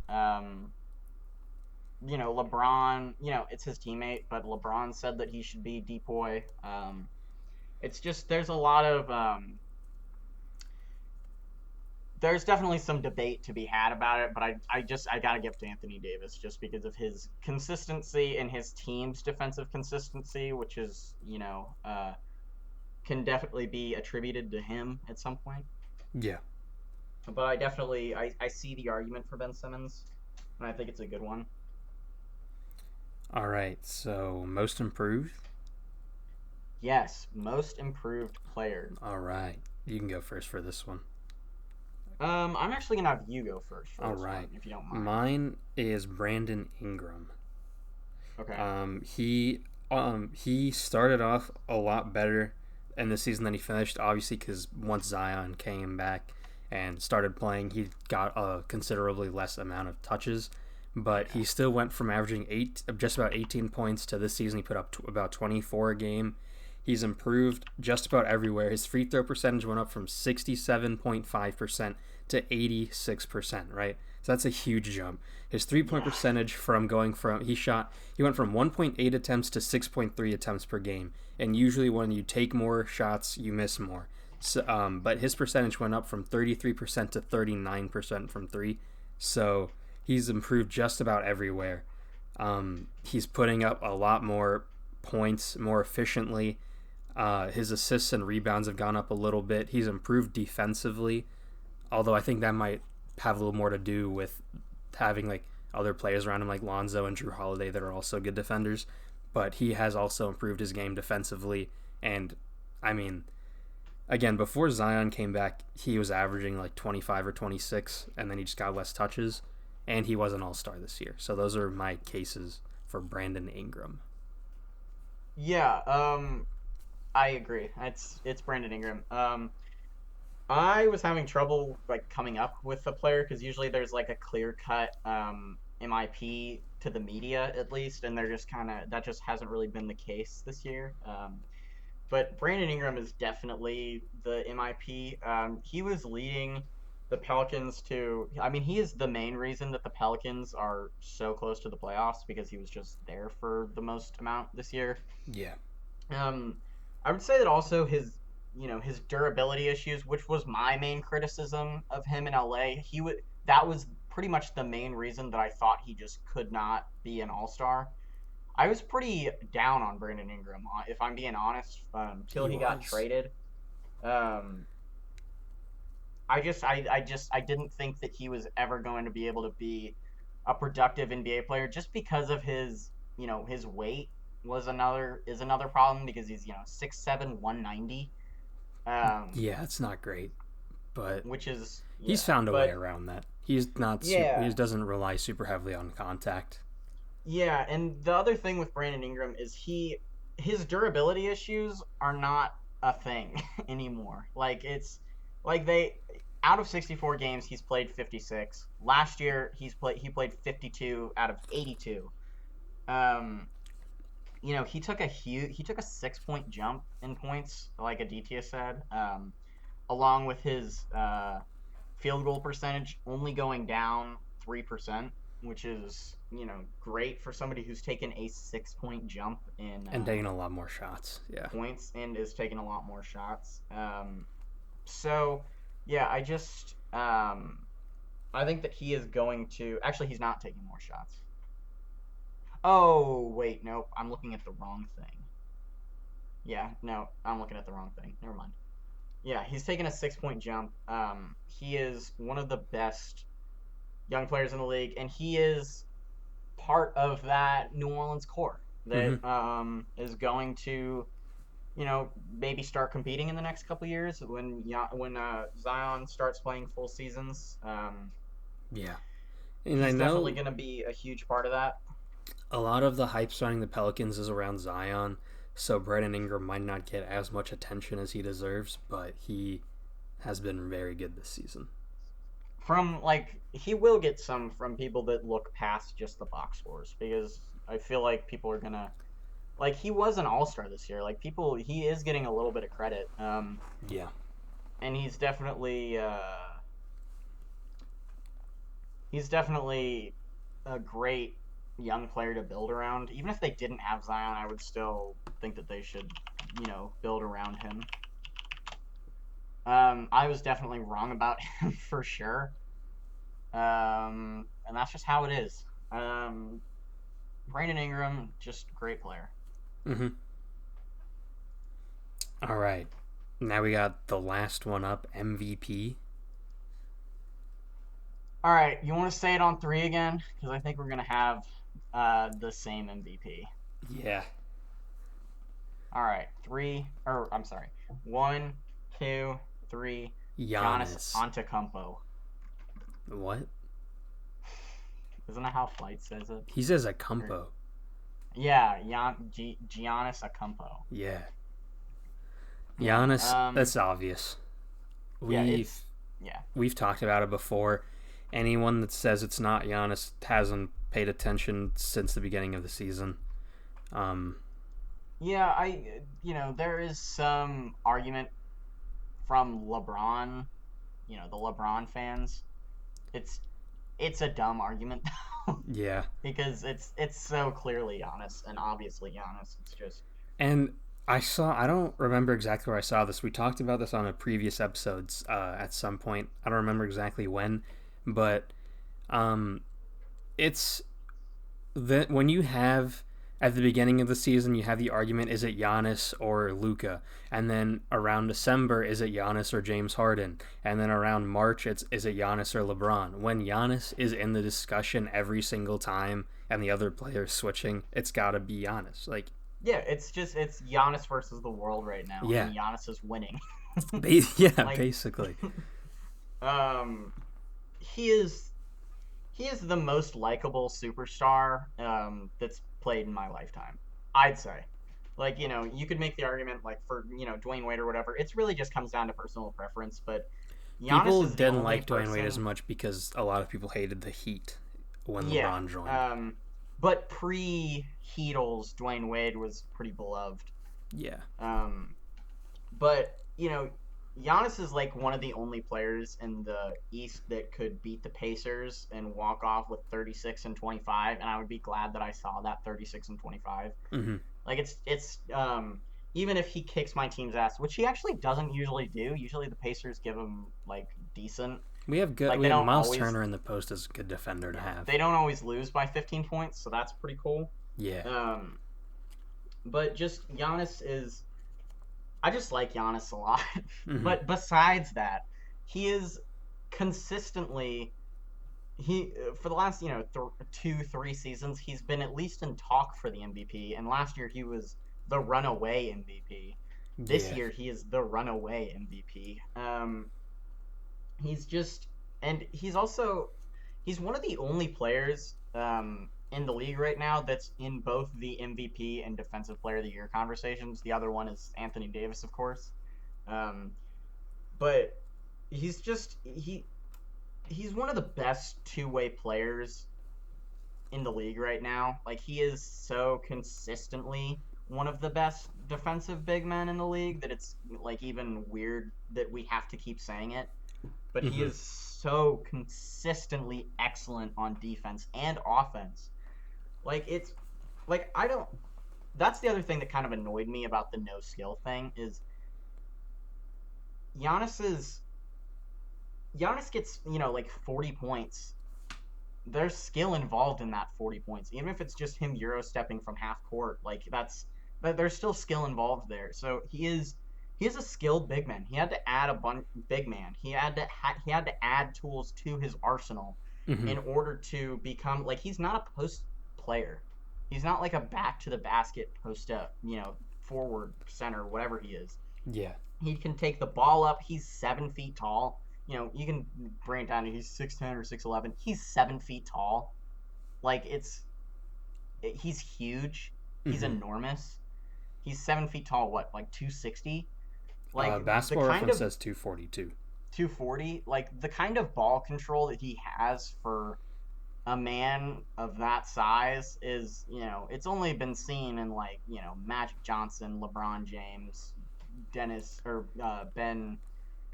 LeBron, it's his teammate, but LeBron said that he should be Depoy. It's just there's definitely some debate to be had about it, but I gotta give to Anthony Davis just because of his consistency and his team's defensive consistency, which is can definitely be attributed to him at some point. Yeah. But I see the argument for Ben Simmons, and I think it's a good one. All right. So most improved. Yes, most improved player. All right. You can go first for this one. I'm actually gonna have you go first for All this right. one, if you don't mind. Mine is Brandon Ingram. Okay. He started off a lot better in the season than he finished. Obviously, because once Zion came back and started playing, he got a considerably less amount of touches. But he still went from averaging just about 18 points to this season he put up about 24 a game. He's improved just about everywhere. His free throw percentage went up from 67.5% to 86%, right? So that's a huge jump. His three-point percentage he went from 1.8 attempts to 6.3 attempts per game. And usually when you take more shots, you miss more. So, but his percentage went up from 33% to 39% from three. So he's improved just about everywhere. He's putting up a lot more points more efficiently. His assists and rebounds have gone up a little bit. He's improved defensively, although I think that might have a little more to do with having like other players around him like Lonzo and Drew Holiday that are also good defenders. But he has also improved his game defensively. And I mean, again, before Zion came back, he was averaging like 25 or 26, and then he just got less touches. And he was an all-star this year. So those are my cases for Brandon Ingram. Yeah, I agree. It's Brandon Ingram. I was having trouble like coming up with the player because usually there's like a clear cut MIP to the media at least, and they're just that just hasn't really been the case this year. But Brandon Ingram is definitely the MIP. He was leading the Pelicans to. I mean, he is the main reason that the Pelicans are so close to the playoffs because he was just there for the most amount this year. Yeah. Um, I would say that also his durability issues, which was my main criticism of him in LA, that was pretty much the main reason that I thought he just could not be an All Star. I was pretty down on Brandon Ingram, if I'm being honest, till he got traded. Um, I didn't think that he was ever going to be able to be a productive NBA player just because of his weight is another problem because he's 6'7", 190. Yeah, it's not great, but Which is he's found a way around that. He's not. Yeah. He doesn't rely super heavily on contact. Yeah, and the other thing with Brandon Ingram is his durability issues are not a thing anymore. Like it's like they out of 64 games he's played 56. Last year he played 52 out of 82. Um he took a 6 point jump in points, like Aditya said, along with his field goal percentage only going down 3%, which is great for somebody who's taken a 6 point jump in and taking a lot more shots. Yeah, points and is taking a lot more shots. So yeah, I think that he is going to actually he's not taking more shots. Oh, wait, nope. I'm looking at the wrong thing. Yeah, no, I'm looking at the wrong thing. Never mind. Yeah, he's taken a 6 point jump. He is one of the best young players in the league, and he is part of that New Orleans core Hmm. that is going to, maybe start competing in the next couple years when Zion starts playing full seasons. Yeah. And I He's definitely know going to be a huge part of that. a lot of the hype surrounding the Pelicans is around Zion, so Brandon Ingram might not get as much attention as he deserves, but he has been very good this season. From like he will get some from people that look past just the box scores because I feel like people are gonna like he was an all-star this year. Like people he is getting a little bit of credit. Yeah. And he's definitely a great young player to build around. Even if they didn't have Zion, I would still think that they should, build around him. I was definitely wrong about him for sure. And that's just how it is. Brandon Ingram, just great player. Mm-hmm. All right. Now we got the last one up, MVP. All right, you want to say it on three again? Because I think we're gonna have the same MVP. Yeah. All right, three, or I'm sorry, one, two, three. Giannis Giannis. Antetokounmpo. What? Isn't that how Flight says it? He says a Or, Kumpo. yeah, Giannis Antetokounmpo. Yeah. Yeah. Giannis, that's obvious. Yeah. We've Yeah. we've talked about it before. Anyone that says it's not Giannis hasn't paid attention since the beginning of the season. Um, Yeah. There is some argument from LeBron. The LeBron fans. It's it's a dumb argument yeah. because it's so clearly Giannis and obviously Giannis. It's just And I don't remember exactly where I saw this. We talked about this on a previous episodes at some point. I don't remember exactly when, but um, it's that when you have at the beginning of the season, you have the argument: is it Giannis or Luka? And then around December, is it Giannis or James Harden? And then around March, it's is it Giannis or LeBron? When Giannis is in the discussion every single time, and the other players switching, it's got to be Giannis. Like, yeah. It's Giannis versus the world right now, yeah, and Giannis is winning. yeah, Like basically, um, he is he is the most likable superstar that's played in my lifetime. I'd say. Like, you could make the argument like for, Dwayne Wade or whatever. It's really just comes down to personal preference, but Giannis people is the didn't only like Dwayne Wade as person. much because a lot of people hated the Heat when Yeah. LeBron joined. But pre-Heatles, Dwayne Wade was pretty beloved. Yeah, Um, but Giannis is like one of the only players in the East that could beat the Pacers and walk off with 36 and 25, and I would be glad that I saw that 36 and 25. hmm Like it's even if he kicks my team's ass, which he actually doesn't usually do. Usually the Pacers give him like decent. we have good. Like We they have don't Miles always Turner in the post as a good defender to yeah, have. they don't always lose by 15 points, so that's pretty cool. Yeah. Um but just Giannis is I just like Giannis a lot. hmm But besides that, he is consistently he for the last 2 3 seasons he's been at least in talk for the MVP. And last year he was the runaway MVP. This Yeah. year he is the runaway MVP. He's just and he's one of the only players in the league right now that's in both the MVP and Defensive Player of the Year conversations. The other one is Anthony Davis, of course. Um, but he's just he's one of the best two-way players in the league right now. Like he is so consistently one of the best defensive big men in the league that it's like even weird that we have to keep saying it. But he hmm is so consistently excellent on defense and offense. Like it's like I don't that's the other thing that kind of annoyed me about the no skill thing is Giannis's Giannis gets, like 40 points. There's skill involved in that 40 points. Even if it's just him euro stepping from half court, like there's still skill involved there. So He is a skilled big man. He had to add big man. He had to add tools to his arsenal Mm-hmm. in order to become like he's not a post player. He's not like a back to the basket post up, forward, center, whatever he is. Yeah. He can take the ball up. He's 7 feet tall. You can bring it down to he's 6'10" or 6'11". He's 7 feet tall. Like he's huge. He's Mm-hmm. enormous. He's 7 feet tall. What, like 260? Like the Basketball kind Reference of says 242. 240. Like the kind of ball control that he has for a man of that size is, it's only been seen in like, Magic Johnson, LeBron James, Dennis or Ben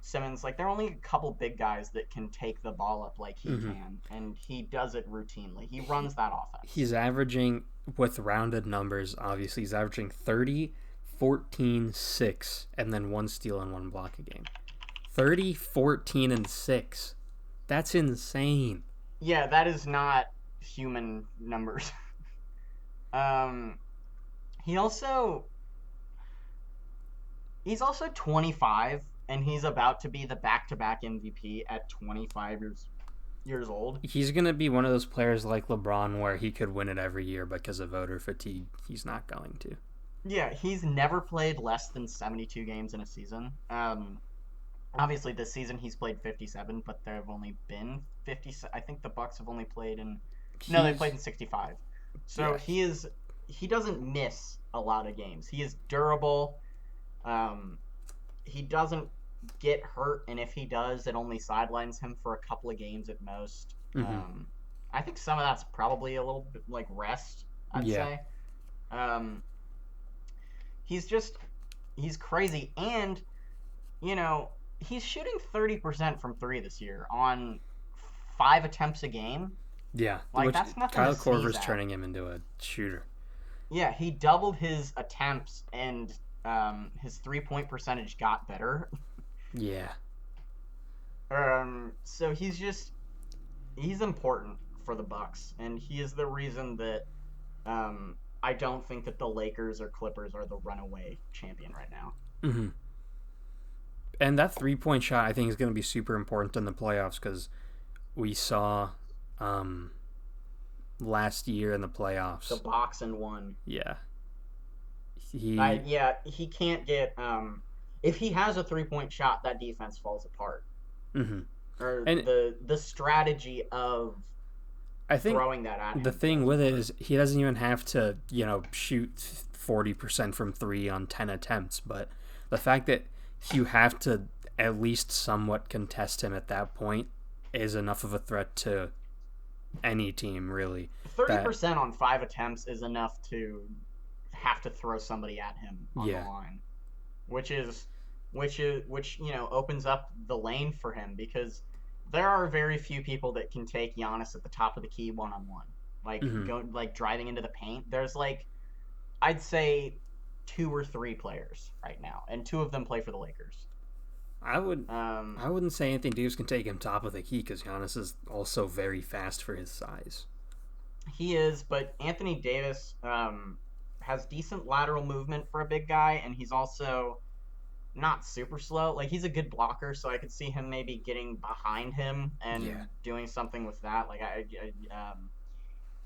Simmons. Like there are only a couple big guys that can take the ball up like he Mm-hmm. can, and he does it routinely. He runs that offense. He's averaging, with rounded numbers, obviously, he's averaging 30, 14, 6, and then one steal and one block a game. 30, 14, and 6. That's insane. Yeah, that is not human numbers. um, he also he's also 25, and he's about to be the back-to-back MVP at 25 years old. He's going to be one of those players like LeBron where he could win it every year because of voter fatigue. He's not going to. Yeah, he's never played less than 72 games in a season. Obviously this season he's played 57, but there have only been 50. I think the Bucks have only played in no, they played in 65. So Yeah. he doesn't miss a lot of games. He is durable. Um, he doesn't get hurt, and if he does, it only sidelines him for a couple of games at most. Mm-hmm. I think some of that's probably a little bit like rest, I'd Yeah. say. Um, he's just he's crazy, and you know he's shooting 30% from three this year on 5 attempts a game. Yeah. Like Which that's nothing Kyle to sneeze Korver's at. turning him into a shooter. Yeah, he doubled his attempts, and his 3-point percentage got better. Yeah. So he's important for the Bucks, and he is the reason that I don't think that the Lakers or Clippers are the runaway champion right now. Mm-hmm. And that 3-point shot, I think, is going to be super important in the playoffs because we saw last year in the playoffs. The box and one. Yeah. He He can't get if he has a 3-point shot, that defense falls apart. mm-hmm. Or And the strategy of I think throwing that at him. the thing with it is he doesn't even have to, shoot 40% from 3 on 10 attempts, but the fact that you have to at least somewhat contest him at that point is enough of a threat to any team, really. 30% on 5 attempts is enough to have to throw somebody at him on the line, which opens up the lane for him, because there are very few people that can take Giannis at the top of the key one-on-one, like driving into the paint. There's like, I'd say 2 or 3 players right now, and 2 of them play for the Lakers. I wouldn't say Anthony Davis can take him top of the key because Giannis is also very fast for his size. He is, but Anthony Davis has decent lateral movement for a big guy, and he's also not super slow. Like, he's a good blocker, so I could see him maybe getting behind him and doing something with that. Like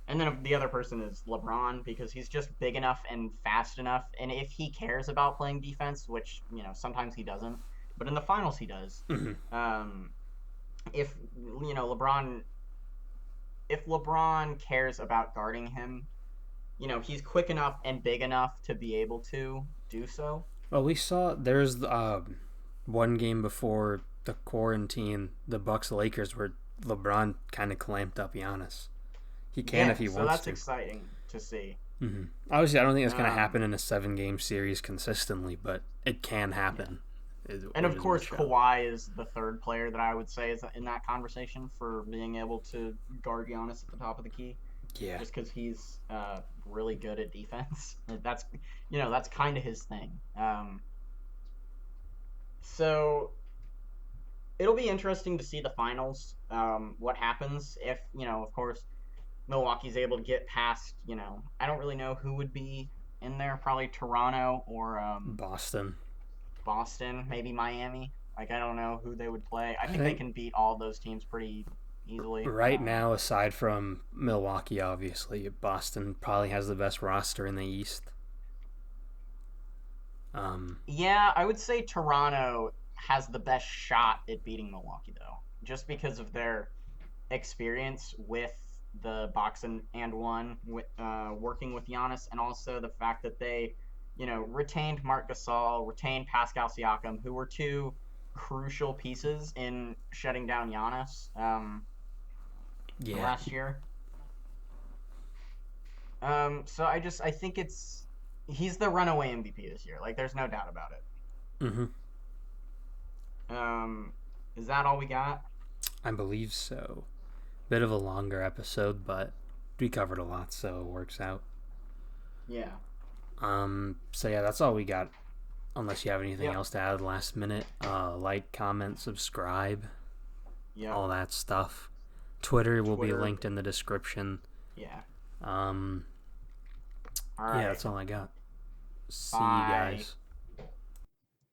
and then the other person is LeBron, because he's just big enough and fast enough, and if he cares about playing defense, which sometimes he doesn't, but in the finals he does. Mm-hmm. If LeBron cares about guarding him, he's quick enough and big enough to be able to do so. Well, we saw there's one game before the quarantine, the Bucks Lakers, where LeBron kind of clamped up Giannis. He can if he wants to. So that's exciting to see. Mm-hmm. Obviously, I don't think it's going to happen in a 7-game series consistently, but it can happen. And of course, Kawhi is the third player that I would say is in that conversation for being able to guard Giannis at the top of the key. Yeah. Just because he's really good at defense. That's kind of his thing. So it'll be interesting to see the finals. What happens if of course, Milwaukee's able to get past. I don't really know who would be in there. Probably Toronto or Boston. Boston, maybe Miami. Like, I don't know who they would play. I I think they think can beat all those teams pretty easily. right now, aside from Milwaukee, obviously, Boston probably has the best roster in the East. Yeah, I would say Toronto has the best shot at beating Milwaukee, though, just because of their experience with the box and one with working with Giannis, and also the fact that they, retained Marc Gasol, retained Pascal Siakam, who were two crucial pieces in shutting down Giannis Yeah. last year. So I think he's the runaway MVP this year. Like, there's no doubt about it. Mm-hmm. Um, is that all we got? I believe so. Bit of a longer episode, but we covered a lot, so it works out. Yeah. So yeah, that's all we got. Unless you have anything Yep. else to add last minute, like, comment, subscribe, Yep. all that stuff. Twitter will be Twitter. linked in the description. Yeah. Um, All yeah, right. that's all I got. See you Bye. guys.